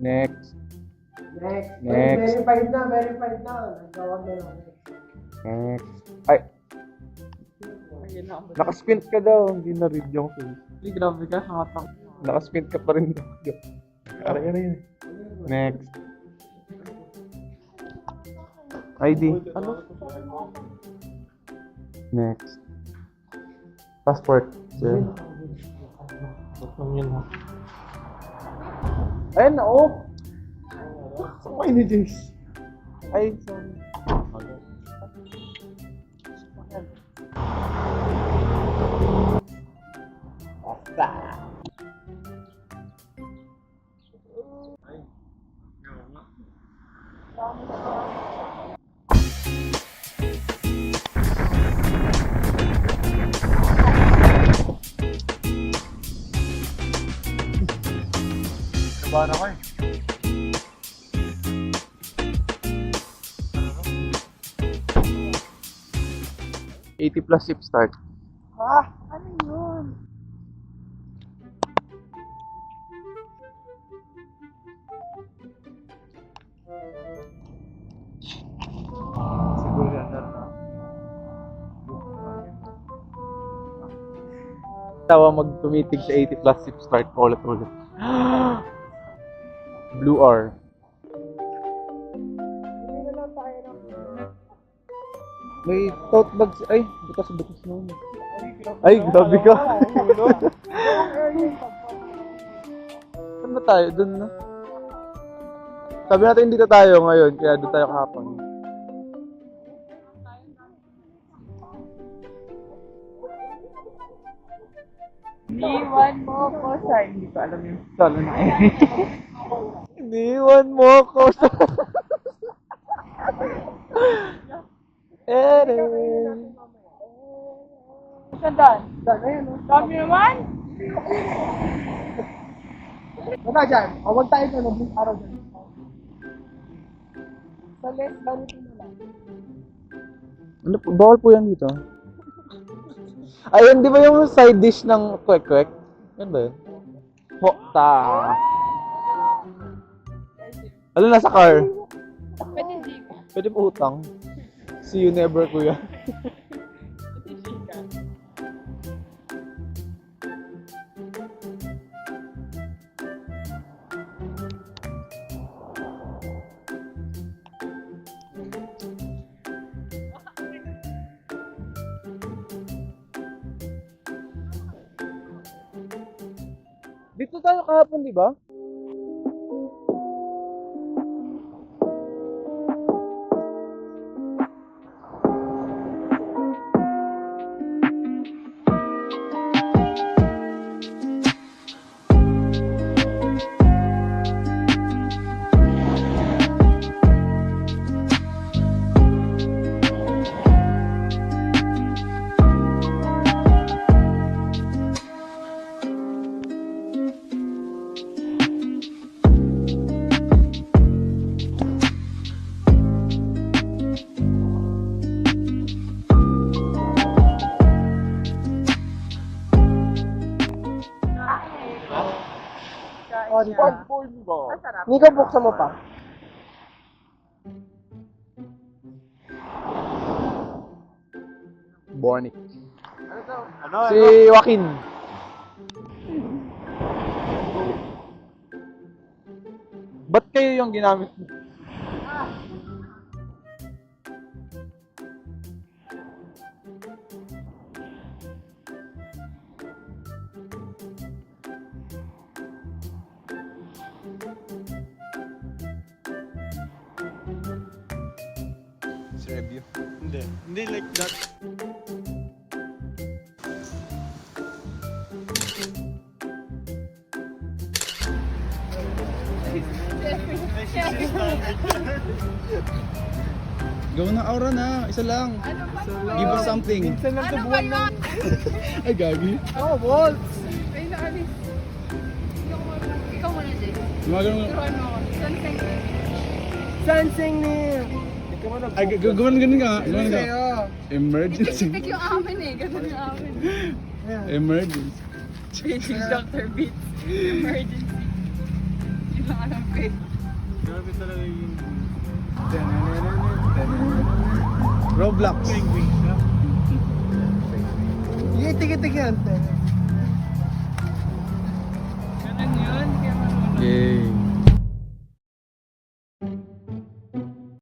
Next. Next. Next. Verified na. Nagawag na lang. Next. Ay, nakaspint ka daw. Hindi na-read yung face. Hindi, grabe ka. Nakatang. Nakaspint ka pa rin daw. Aray. Next. ID. Ano? Next. Passport. Sir. Yun ha. Ayun na, oh. Sakay ni Jace. Ay, sorry. Basta. Ano ba eh? 80 plus sip start. Ha? Ano yun? Siguro yan na. Tawa magtumitig sa 80 plus sip start ulit. Blue R. Hindi na lang tayo ng... May tote bags. Ay, bukas naman. Ay, grabe ka. Saan na tayo? Doon na. Sabi natin dito tayo ngayon, kaya doon tayo kahapon. Iwan mo ko sa hindi ko alam yung Salo na eh. Iniwan mo ko sa... Eren. sandaan. Ayun, no? Dami naman. Wala dyan. Huwag tayo dyan. Huwag araw dyan. Sa left, ganito na lang. Ano po? Bawal po yan dito. Ayun, di ba yung side dish ng kwek-kwek? Yan ba yun? Hokta. Ano nasa car? Pwede hindi ka. Pwede po utang. See you never, kuya. Pwede hindi ka. Dito tayo kahapon, di ba? Oh, di ba? Masarap. Nika, buksan mo pa. Bornick. Ano? Si Joaquin. Ba't kayo yung ginamit mo? Review. Hindi like that. Gawin na aura na, isa lang. Give us something. Minsan lang sa buwan na. Ay, gagi. Oh, bolts! Ay, naalis. Ikaw muna, Jay. Gumagano. Turuan mo ako. Sanseng. Sansing ni... Ikaw mo na. Ay, gawin ka. Gawin ka. Sa'yo. Emergency. Tik yung amin eh. Ganun yung amin. Emergency. Paging Dr. Beats. Emergency. Yun lang alam ko eh. Grabe talaga yung... Roblox. Wing siya. Sige, tikit yan. Ganun yun. Kaya ano. Yay.